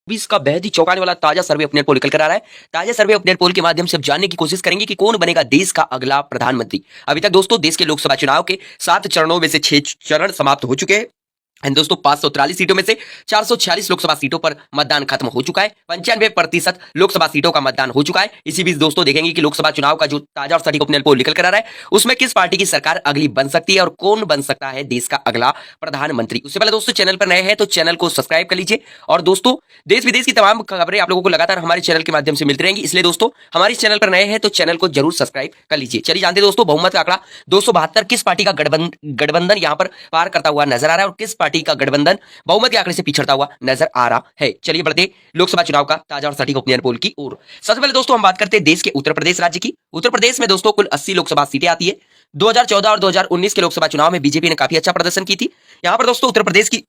20 का बेहद ही चौंकाने वाला ताजा सर्वे अपडेट पोल निकल कर आ रहा है। ताजा सर्वे अपडेट पोल के माध्यम से अब जानने की कोशिश करेंगे कि कौन बनेगा देश का अगला प्रधानमंत्री। अभी तक दोस्तों देश के लोकसभा चुनाव के 7 चरणों में से 6 चरण समाप्त हो चुके हैं। दोस्तों 543 सीटों में से 446 लोकसभा सीटों पर मतदान खत्म हो चुका है। 95% लोकसभा सीटों का मतदान हो चुका है। इसी बीच दोस्तों देखेंगे कि लोकसभा चुनाव का जो ताजा और सटीक ओपिनियन पोल निकल कर आ रहा है उसमें किस पार्टी की सरकार अगली बन सकती है और कौन बन सकता है देश का अगला प्रधानमंत्री। उससे पहले दोस्तों चैनल पर नए हैं तो चैनल को सब्सक्राइब कर लीजिए और दोस्तों देश विदेश की तमाम खबरें आप लोगों को लगातार हमारे चैनल के माध्यम से मिलती रहेंगी, इसलिए दोस्तों हमारे चैनल पर नए हैं तो चैनल को जरूर सब्सक्राइब कर लीजिए। चलिए जानते दोस्तों बहुमत का आंकड़ा 272 किस पार्टी का गठबंधन यहां पर पार करता हुआ नजर आ रहा है और किस पार्टी का गठबंधन बहुमत के आंकड़े से पिछड़ता हुआ नजर आ रहा है। चलिए बढ़ते लोकसभा चुनाव का ताजा और सटीक ओपिनियन पोल की ओर। सबसे पहले दोस्तों हम बात करते हैं देश के उत्तर प्रदेश राज्य की। उत्तर प्रदेश में दोस्तों कुल 80 लोकसभा सीटें आती है। 2014 और 2019 के लोकसभा चुनाव में बीजेपी ने काफी अच्छा प्रदर्शन की थी। यहां पर दोस्तों उत्तर प्रदेश की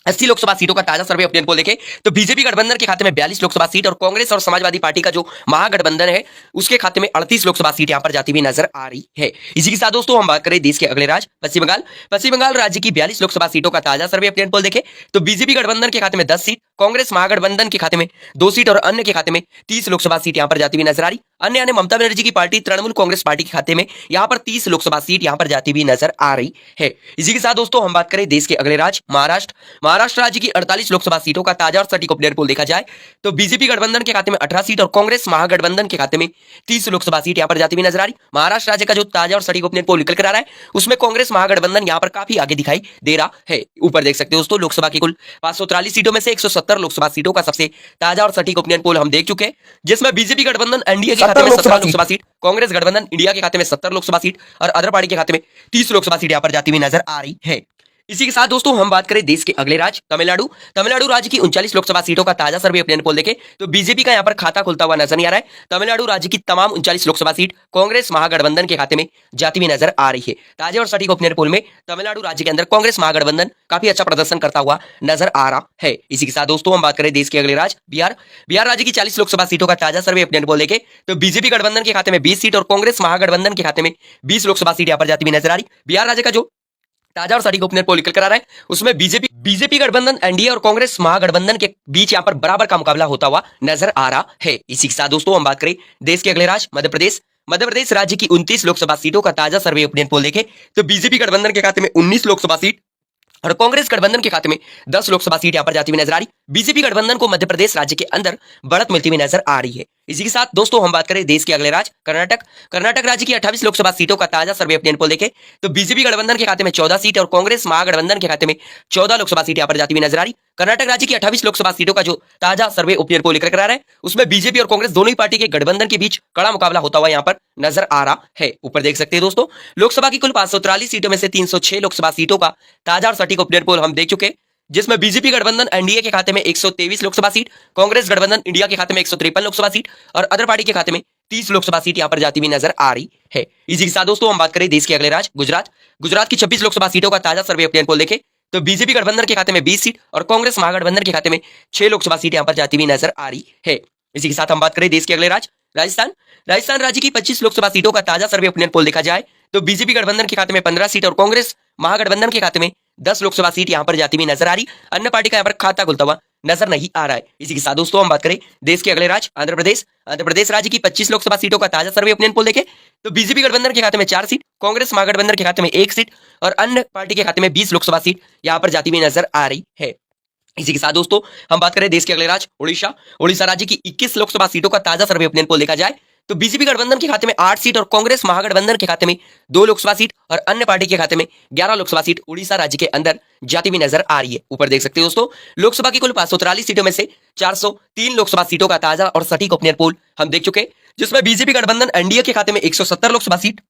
80 लोकसभा सीटों का ताजा सर्वे ओपिनियन पोल देखें तो बीजेपी गठबंधन के खाते में 42 लोकसभा सीट और कांग्रेस और समाजवादी पार्टी का जो महागठबंधन है उसके खाते में 38 लोकसभा सीट यहां पर जाती हुई नजर आ रही है। इसी के साथ दोस्तों हम बात करें देश के अगले राज्य पश्चिम बंगाल। पश्चिम बंगाल राज्य की 42 लोकसभा सीटों का ताजा सर्वे ओपिनियन पोल देखें तो बीजेपी गठबंधन के खाते में 10 सीट, कांग्रेस महागठबंधन के खाते में 2 सीट और अन्य के खाते में 30 लोकसभा सीट यहां पर जाती हुई नजर आ रही। अन्य ममता बनर्जी की पार्टी तृणमूल कांग्रेस पार्टी के खाते में यहां पर 30 लोकसभा सीट यहां पर जाती हुई नजर आ रही है। इसी के साथ दोस्तों हम बात करें देश के अगले राज्य महाराष्ट्र। महाराष्ट्र राज्य की 48 लोकसभा सीटों का ताजा और सटीक ओपिनियन पोल देखा जाए तो बीजेपी गठबंधन के खाते में 18 सीट और कांग्रेस महागठबंधन के खाते में 30 लोकसभा सीट यहां पर जाती हुई नजर आ रही। महाराष्ट्र राज्य का जो ताजा और सटीक ओपिनियन पोल निकल कर आ रहा है उसमें कांग्रेस महागठबंधन यहां पर काफी आगे दिखाई दे रहा है। ऊपर देख सकते हो दोस्तों लोकसभा की कुल 543 सीटों में से 170 लोकसभा सीटों का सबसे ताजा और सटीक ओपिनियन पोल हम देख चुके हैं, जिसमें बीजेपी गठबंधन एनडीए के खाते में 17 लोकसभा सीट, कांग्रेस गठबंधन इंडिया के खाते में 70 लोकसभा सीट और अदर पार्टी के खाते में 30 लोकसभा सीट यहां पर जाती हुई नजर आ रही है। इसी के साथ दोस्तों हम बात करें देश के अगले राज्य तमिलनाडु। तमिलनाडु राज्य की 39 लोकसभा सीटों का ताजा सर्वे ओपिनियन पोल देखें तो बीजेपी का यहां पर खाता खुलता हुआ नजर नहीं आ रहा है। तमिलनाडु राज्य की तमाम 39 लोकसभा सीट कांग्रेस महागठबंधन के खाते में जाती हुई नजर आ रही है। ताजा और सटीक ओपिनियन पोल में तमिलनाडु राज्य के अंदर कांग्रेस महागठबंधन काफी अच्छा प्रदर्शन करता हुआ नजर आ रहा है। इसी के साथ दोस्तों हम बात करें देश के अगले राज्य बिहार। बिहार राज्य की 40 लोकसभा सीटों का ताजा सर्वे ओपिनियन पोल देखें तो बीजेपी गठबंधन के खाते में 20 सीट और कांग्रेस महागठबंधन के खाते में 20 लोकसभा सीट यहां पर जाती हुई नजर आ रही। बिहार राज्य का जो ताजा और सटीक ओपिनियन पोल निकल कर आ रहा है उसमें बीजेपी गठबंधन एनडीए और कांग्रेस महागठबंधन के बीच यहां पर बराबर का मुकाबला होता हुआ नजर आ रहा है। इसी के साथ दोस्तों हम बात करें देश के अगले राज्य मध्य प्रदेश। मध्य प्रदेश राज्य की 29 लोकसभा सीटों का ताजा सर्वे ओपिनियन पोल देखें तो बीजेपी गठबंधन के खाते में 19 लोकसभा सीट और कांग्रेस गठबंधन के खाते में 10 लोकसभा सीट यहां पर जाती हुई नजर आ रही। बीजेपी गठबंधन को मध्य प्रदेश राज्य के अंदर बढ़त मिलती हुई नजर आ रही है। इसी के साथ दोस्तों हम बात करें देश के अगले राज्य कर्नाटक। कर्नाटक राज्य की 28 लोकसभा सीटों का ताजा सर्वे ओपिनियन पोल देखें तो बीजेपी गठबंधन के खाते में 14 सीट और कांग्रेस महागठबंधन के खाते में 14 लोकसभा सीट यहां पर जाती हुई नजर आ रही। कर्नाटक राज्य की 28 लोकसभा सीटों का जो ताजा सर्वे ओपिनियन पोल निकल कर आ रहा है उसमें बीजेपी और कांग्रेस दोनों ही पार्टी के गठबंधन के बीच कड़ा मुकाबला होता हुआ यहां पर नजर आ रहा है। ऊपर देख सकते हैं दोस्तों लोकसभा की कुल 543 सीटों में से 306 लोकसभा सीटों का ताजा और सटीक ओपिनियन पोल हम देख चुके, जिसमें बीजेपी गठबंधन एनडीए के खाते में 123 लोकसभा सीट, कांग्रेस गठबंधन इंडिया के खाते में 153 लोकसभा सीट और अदर पार्टी के खाते में 30 लोकसभा सीट यहां पर जाती हुई नजर आ रही है। इसी के साथ दोस्तों हम बात करें देश के अगले राज्य गुजरात। गुजरात की 26 लोकसभा सीटों का ताजा सर्वे ओपिनियन पोल देखें तो बीजेपी गठबंधन के खाते में 20 सीट और कांग्रेस महागठबंधन के खाते में 6 लोकसभा सीट यहां पर जाती हुई नजर आ रही है। इसी के साथ हम बात करें देश के अगले राज्य राजस्थान। राजस्थान राज्य की 25 लोकसभा सीटों का ताजा सर्वे ओपिनियन पोल देखा जाए तो बीजेपी गठबंधन के खाते में 15 सीट और कांग्रेस महागठबंधन के खाते में 10 लोकसभा सीट यहां पर जाती हुई नजर आ रही। अन्य पार्टी का यहां पर खाता खुलता हुआ नजर नहीं आ रहा है। इसी के साथ दोस्तों हम बात करें देश के अगले राज्य आंध्र प्रदेश। आंध्र प्रदेश राज्य की 25 लोकसभा सीटों का ताजा सर्वे ओपिनियन पोल देखें तो बीजेपी गठबंधन के खाते में 4 सीट, कांग्रेस महागठबंधन के खाते में 1 सीट और अन्य पार्टी के खाते में 20 लोकसभा सीट यहां पर जाती हुई नजर आ रही है। इसी के साथ दोस्तों हम बात करें देश के अगले राज्य उड़ीसा। उड़ीसा राज्य की 21 लोकसभा सीटों का ताजा सर्वे ओपिनियन पोल देखा जाए तो बीजेपी गठबंधन के खाते में 8 सीट और कांग्रेस महागठबंधन के खाते में 2 लोकसभा सीट और अन्य पार्टी के खाते में 11 लोकसभा सीट उड़ीसा राज्य के अंदर जाती हुई नजर आ रही है। ऊपर देख सकते हो दोस्तों लोकसभा की कुल 543 सीटों में से 403 लोकसभा सीटों का ताजा और सटीक ओपिनियन पोल हम देख चुके, जिसमें बीजेपी गठबंधन एनडीए के खाते में 170 लोकसभा सीट,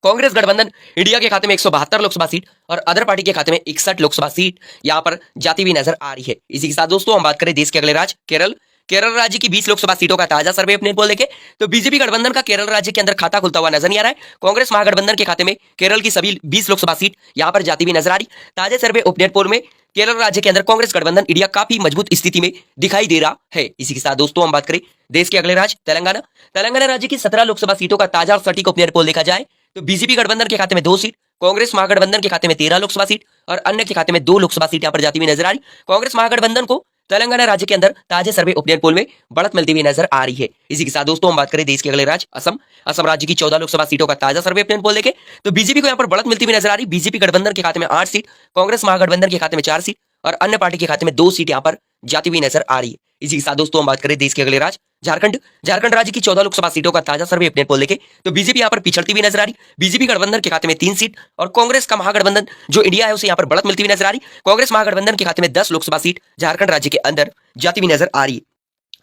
कांग्रेस गठबंधन इंडिया के खाते में 172 लोकसभा सीट और अदर पार्टी के खाते में 61 लोकसभा सीट यहां पर जाती हुई नजर आ रही है। इसी के साथ दोस्तों हम बात करें देश के अगले राज्य केरल। केरल राज्य की 20 लोकसभा सीटों का ताजा सर्वे ओपिनियन पोल देखें तो बीजेपी गठबंधन का केरल राज्य के अंदर खाता खुलता हुआ नजर नहीं आ रहा है। कांग्रेस महागठबंधन के खाते में केरल की सभी 20 लोकसभा सीट यहां पर जाती हुई नजर आ रही। ताजा सर्वे ओपिनियन पोल में केरल राज्य के अंदर कांग्रेस गठबंधन इंडिया काफी मजबूत स्थिति में दिखाई दे रहा है। इसी के साथ दोस्तों हम बात करें देश के अगले राज्य तेलंगाना। तेलंगाना राज्य की 17 लोकसभा सीटों का ताजा और सटीक ओपिनियन पोल देखा जाए तो बीजेपी गठबंधन के खाते में 2 सीट, कांग्रेस महागठबंधन के खाते में 13 लोकसभा सीट और अन्य के खाते में 2 लोकसभा सीट यहां पर जाती हुई नजर आ रही। कांग्रेस महागठबंधन को तेलंगाना राज्य के अंदर ताजा सर्वे ओपिनियन पोल में बढ़त मिलती हुई नजर आ रही है। इसी के साथ दोस्तों हम बात करें देश के अगले राज्य असम राज्य की 14 लोकसभा सीटों का ताजा सर्वे ओपिनियन पोल देखे तो बीजेपी को यहाँ पर बढ़त मिलती हुई नजर आ रही। बीजेपी गठबंधन के खाते में 8 सीट, कांग्रेस महागठबंधन के खाते में 4 सीट और अन्य पार्टी के खाते में 2 सीट यहाँ पर जाती हुई नजर आ रही है। इसी के साथ दोस्तों हम बात करें देश के अगले राज्य झारखंड राज्य की 14 लोकसभा सीटों का ताजा सर्वे ओपिनियन पोल देखे तो बीजेपी यहाँ पर पिछड़ती हुई नजर आ रही। बीजेपी गठबंधन के खाते में 3 सीट और कांग्रेस का महागठबंधन जो इंडिया है उसे यहाँ पर बढ़त मिलती हुई नजर आ रही। कांग्रेस महागठबंधन के खाते में 10 लोकसभा सीट झारखंड राज्य के अंदर जाती हुई नजर आ रही है।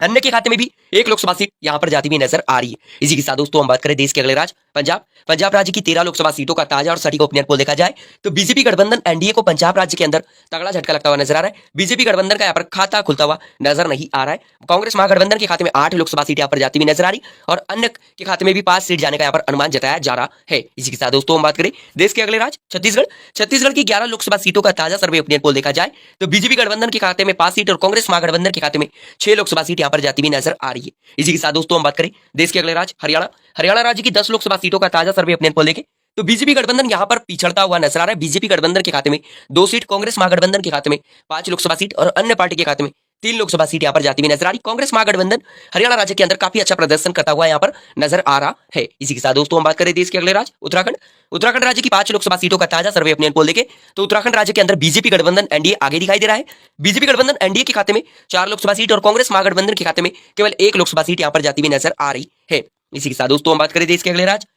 अन्य के खाते में भी 1 लोकसभा सीट यहां पर जाती हुई नजर आ रही है। इसी के साथ दोस्तों हम बात करें देश के अगले राज्य पंजाब राज्य की 13 लोकसभा सीटों का ताजा और सटीक ओपिनियन पोल देखा जाए तो बीजेपी गठबंधन एनडीए को पंजाब राज्य के अंदर तगड़ा झटका लगता हुआ नजर आ रहा है। बीजेपी गठबंधन का यहाँ पर खाता खुलता हुआ नजर नहीं आ रहा है। कांग्रेस महागठबंधन के खाते में 8 लोकसभा सीट यहाँ पर जाती हुई नजर आ रही और अन्य के खाते में भी 5 सीट जाने का यहाँ पर अनुमान जताया जा रहा है। इसी के साथ दोस्तों हम बात करें देश के अगले राज्य छत्तीसगढ़ की 11 लोकसभा सीटों का ताजा सर्वे ओपिनियन पोल देखा जाए तो बीजेपी गठबंधन के खाते में 5 सीट और कांग्रेस महागठबंधन के खाते में 6 लोकसभा सीट यहाँ पर जाती हुई नजर आ रही है। इसी के साथ दोस्तों हम बात करें देश के अगले राज्य हरियाणा राज्य की 10 लोकसभा सीटों का ताजा सर्वे ओपिनियन पोल देखे तो बीजेपी गठबंधन यहां पर पिछड़ता हुआ नजर आ रहा है। बीजेपी गठबंधन के खाते में 2 सीट, कांग्रेस महागठबंधन के खाते में 5 लोकसभा सीट और अन्य पार्टी के खाते में 3 लोकसभा सीट यहां पर जाती हुई नजर आ रही। कांग्रेस महागठबंधन हरियाणा राज्य के अंदर काफी अच्छा प्रदर्शन करता हुआ यहां पर नजर आ रहा है। इसी के साथ दोस्तों हम बात करें देश के अगले राज्य उत्तराखंड राज्य की 5 लोकसभा सीटों का ताजा सर्वे ओपिनियन पोल देखे तो उत्तराखंड राज्य के अंदर बीजेपी गठबंधन एनडीए आगे दिखाई दे रहा है। बीजेपी गठबंधन एनडीए के खाते में 4 लोकसभा सीट और कांग्रेस महागठबंधन के खाते में केवल 1 लोकसभा सीट यहां पर जाती हुई नजर आ रही है। इसी के साथ दोस्तों हम बात करें देश के अगले राज्य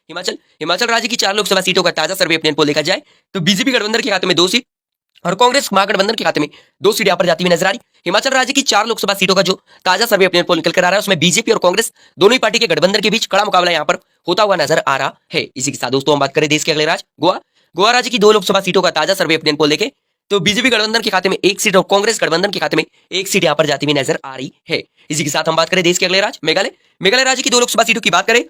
हिमाचल राज्य की 4 लोकसभा सीटों का ताजा सर्वे ओपिनियन पोल देखा जाए तो बीजेपी गठबंधन के खाते में 2 सीट और कांग्रेस महागठबंधन के खाते में 2 सीट यहाँ पर जाती हुई नजर आ रही। हिमाचल राज्य की 4 लोकसभा सीटों का जो ताजा सर्वे ओपिनियन पोल निकल कर आ रहा है उसमें बीजेपी और कांग्रेस दोनों ही पार्टी के गठबंधन के बीच कड़ा मुकाबला यहाँ पर होता हुआ नजर आ रहा है। इसी के साथ दोस्तों हम बात करें देश के अगले राज्य गोवा राज्य की 2 लोकसभा सीटों का ताजा सर्वे ओपिनियन पोल देखे तो बीजेपी गठबंधन के खाते में 1 सीट और कांग्रेस गठबंधन के खाते में 1 सीट यहाँ पर जाती हुई नजर आ रही है। इसी के साथ हम बात करें देश के अगले राज्य मेघालय राज्य की 2 लोकसभा सीटों की बात करें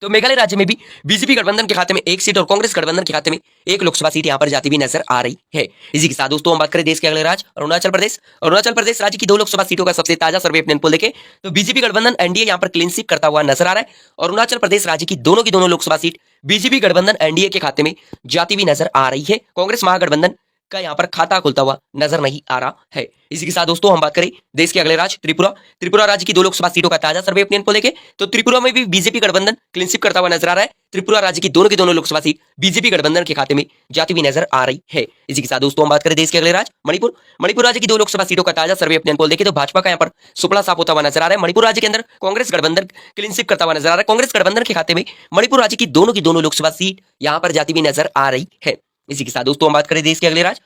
तो मेघालय राज्य में भी बीजेपी गठबंधन के खाते में 1 सीट और कांग्रेस गठबंधन के खाते में 1 लोकसभा सीट यहां पर जाती हुई नजर आ रही है। इसी के साथ दोस्तों हम बात करें देश के अगले राज्य अरुणाचल प्रदेश राज्य की 2 लोकसभा सीटों का सबसे ताजा सर्वे ओपिनियन पोल देखे तो बीजेपी गठबंधन एनडीए यहां पर क्लीन स्वीप करता हुआ नजर आ रहा है और अरुणाचल प्रदेश राज्य की दोनों लोकसभा सीट बीजेपी गठबंधन एनडीए के खाते में जाती हुई नजर आ रही है। कांग्रेस महागठबंधन का यहाँ पर खाता खुलता हुआ नजर नहीं आ रहा है। इसी के साथ दोस्तों हम बात करें देश के अगले राज्य त्रिपुरा राज्य की 2 लोकसभा सीटों का ताजा सर्वे ओपिनियन पोल देखे तो त्रिपुरा में भी बीजेपी गठबंधन क्लीन स्वीप करता हुआ नजर आ रहा है। त्रिपुरा राज्य की दोनों लोकसभा सीट बीजेपी गठबंधन के खाते में जाती हुई नजर आ रही है। इसी के साथ दोस्तों हम बात करें देश के अगले राज्य मणिपुर राज्य की 2 लोकसभा सीटों का ताजा सर्वे ओपिनियन पोल देखे तो भाजपा का यहाँ पर सुपड़ा साफ होता हुआ नजर आ रहा है। मणिपुर राज्य के अंदर कांग्रेस गठबंधन क्लीन स्वीप करता हुआ नजर आ रहा है। कांग्रेस गठबंधन के खाते में मणिपुर राज्य की दोनों लोकसभा सीट यहाँ पर जाती हुई नजर आ रही है। इसी के साथ दोस्तों हम बात करें देश के अगले राज्य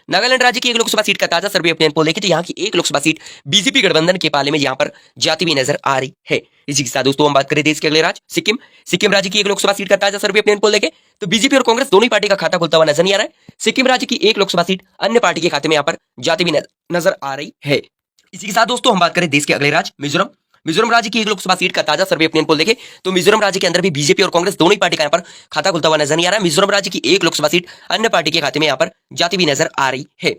नागालैंड राज्य की 1 लोकसभा सीट का ताजा सर्वे ओपिनियन पोल देखे तो यहाँ की 1 लोकसभा सीट बीजेपी गठबंधन के पाले में यहाँ पर जाती हुई नजर आ रही है। इसी के साथ दोस्तों हम बात करें देश के अगले राज्य सिक्किम राज्य की 1 लोकसभा सीट का ताजा सर्वे ओपिनियन पोल देखे तो बीजेपी और कांग्रेस दोनों ही पार्टी का खाता खुलता हुआ नजर नहीं आ रहा है। सिक्किम राज्य की 1 लोकसभा सीट अन्य पार्टी के खाते में यहाँ पर जाती हुई नजर आ रही है। इसी के साथ दोस्तों हम बात करें देश के अगले राज्य मिजोरम राज्य की 1 लोकसभा सीट का ताजा सर्वे ओपिनियन पोल देखे तो मिजोरम राज्य के अंदर भी बीजेपी और कांग्रेस दोनों ही पार्टी का यहाँ पर खाता खुलता हुआ नजर नहीं आ रहा है। मिजोरम राज्य की 1 लोकसभा सीट अन्य पार्टी के खाते में यहाँ पर जाती हुई नजर आ रही है।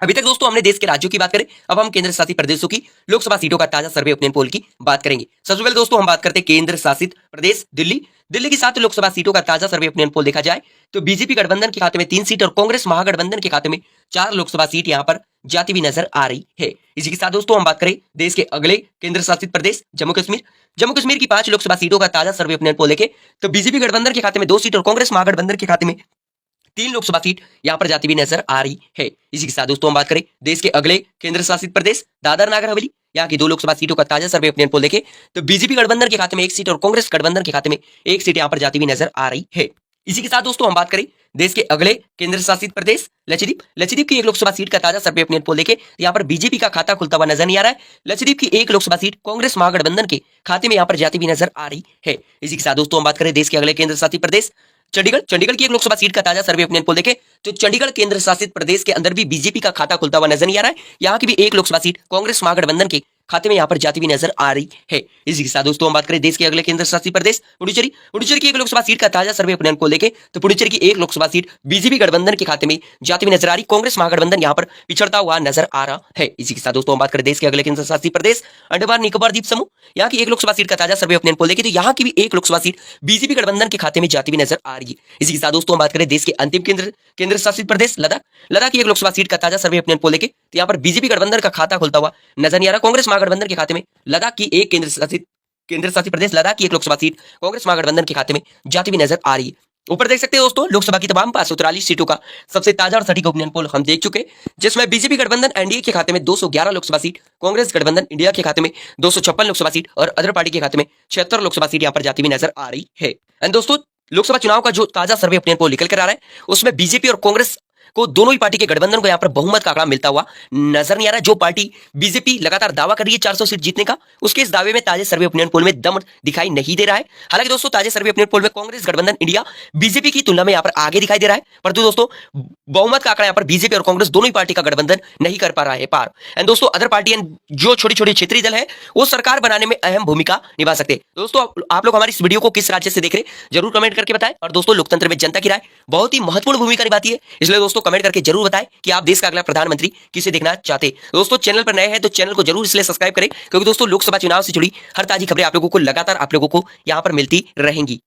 अभी तक दोस्तों हमने देश के राज्यों की बात करें, अब हम केंद्र शासित प्रदेशों की लोकसभा सीटों का ताजा सर्वे ओपिनियन पोल की बात करेंगे। सबसे पहले दोस्तों हम बात करते हैं केंद्र शासित प्रदेश दिल्ली की 7 लोकसभा सीटों का ताजा सर्वे ओपिनियन पोल देखा जाए तो बीजेपी गठबंधन के खाते में 3 सीट और कांग्रेस महागठबंधन के खाते में 4 लोकसभा सीट यहाँ पर जाती हुई नजर आ रही है। इसी के साथ दोस्तों हम बात करें देश के अगले केंद्र शासित प्रदेश जम्मू कश्मीर की 5 लोकसभा सीटों का ताजा सर्वे ओपिनियन पोल देखे तो बीजेपी गठबंधन के खाते में 2 सीट और कांग्रेस महागठबंधन के खाते में 3 लोकसभा सीट यहाँ पर जाती हुई नजर आ रही है। इसी के साथ दोस्तों हम बात करें देश के अगले केंद्र शासित प्रदेश दादर नगर हवेली यहाँ की 2 लोकसभा सीटों का ताजा सर्वे ओपिनियन पोल देखे तो बीजेपी गठबंधन के खाते में 1 सीट और कांग्रेस गठबंधन के खाते में 1 सीट यहाँ पर जाती हुई नजर आ रही है। इसी के साथ दोस्तों हम बात करें देश के अगले केंद्र शासित प्रदेश लक्षद्वीप की 1 लोकसभा सीट का ताजा सर्वे ओपिनियन पोल देखे यहाँ पर बीजेपी का खाता खुलता हुआ नजर नहीं आ रहा है। लक्षद्वीप की 1 लोकसभा सीट कांग्रेस महागठबंधन के खाते में यहाँ पर जाती हुई नजर आ रही है। इसी के साथ दोस्तों हम बात करें देश के अगले केंद्र शासित प्रदेश चंडीगढ़ की 1 लोकसभा सीट का ताजा सर्वे ओपिनियन पोल देखे तो चंडीगढ़ केंद्र शासित प्रदेश के अंदर भी बीजेपी का खाता खुलता हुआ नजर नहीं आ रहा है। यहाँ की भी 1 लोकसभा सीट कांग्रेस महागठबंधन के खाते में यहाँ पर जाती हुई नजर आ रही है। इसी के साथ दोस्तों हम बात करें देश के अगले केंद्र शासित प्रदेश पुडुचेरी की 1 लोकसभा सीट का ताजा सर्वे ओपिनियन पोल देखे तो पुडुचेरी की 1 लोकसभा सीट बीजेपी गठबंधन के खाते में जाती हुई नजर आ रही। कांग्रेस महागठबंधन यहाँ पर पिछड़ता हुआ नजर आ रहा है। इसी के साथ दोस्तों हम बात करें देश के अगले केंद्र शासित प्रदेश अंडमान निकोबार द्वीप समूह यहाँ की 1 लोकसभा सीट का ताजा सर्वे ओपिनियन पोल देखे तो यहाँ की भी 1 लोकसभा सीट बीजेपी गठबंधन के खाते में जाती हुई नजर आ रही है। इसी के साथ दोस्तों हम बात करें देश के अंतिम केंद्र शासित प्रदेश लद्दाख की एक लोकसभा सीट का ताजा सर्वे ओपिनियन पोल देखे तो यहाँ पर बीजेपी गठबंधन का खाता खुलता हुआ नजर नहीं आ रहा। कांग्रेस महागठबंधन के खाते में लद्दाख की एक केंद्र शासित प्रदेश लद्दाख की एक लोकसभा सीट कांग्रेस महागठबंधन के खाते में जाती हुई नजर आ रही है। ऊपर देख सकते हैं दोस्तों, लोकसभा की तमाम 543 सीटों का सबसे ताजा और सटीक ओपिनियन पोल हम देख चुके, जिसमें बीजेपी गठबंधन एनडीए के खाते में 211 लोकसभा सीट, कांग्रेस गठबंधन इंडिया के खाते में 256 लोकसभा सीट और अदर पार्टी के खाते में 76 लोकसभा सीट यहाँ पर जाती हुई नजर आ रही है। एंड दोस्तों, लोकसभा चुनाव का जो ताजा सर्वे ओपिनियन पोल निकल कर आ रहा है उसमें बीजेपी और कांग्रेस को दोनों ही पार्टी के गठबंधन को यहाँ पर बहुमत का आंकड़ा मिलता हुआ नजर नहीं आ रहा। जो पार्टी बीजेपी लगातार दावा कर रही है 400 सीट जीतने का, उसके इस दावे में ताजे सर्वे ओपिनियन पोल में दम दिखाई नहीं दे रहा है। हालांकि दोस्तों, ताजे सर्वे ओपिनियन पोल में कांग्रेस गठबंधन इंडिया बीजेपी की तुलना में यहाँ पर आगे दिखाई दे रहा है, परंतु दोस्तों बहुमत का आंकड़ा यहाँ पर बीजेपी और कांग्रेस दोनों ही पार्टी का गठबंधन नहीं कर पा रहा है पार। एंड दोस्तों, अदर पार्टी जो छोटी छोटी क्षेत्रीय दल है वो सरकार बनाने में अहम भूमिका निभा सकते हैं। दोस्तों, आप लोग हमारी इस वीडियो को किस राज्य से देख रहे हैं जरूर कमेंट करके बताएं। और दोस्तों, लोकतंत्र में जनता की राय बहुत ही महत्वपूर्ण भूमिका निभाती है, इसलिए दोस्तों कमेंट करके जरूर बताएं कि आप देश का अगला प्रधानमंत्री किसे देखना चाहते हैं। दोस्तों, चैनल पर नए हैं तो चैनल को जरूर इसलिए सब्सक्राइब करें क्योंकि दोस्तों लोकसभा चुनाव से जुड़ी हर ताजी खबरें आप लोगों को लगातार आप लोगों को यहां पर मिलती रहेंगी।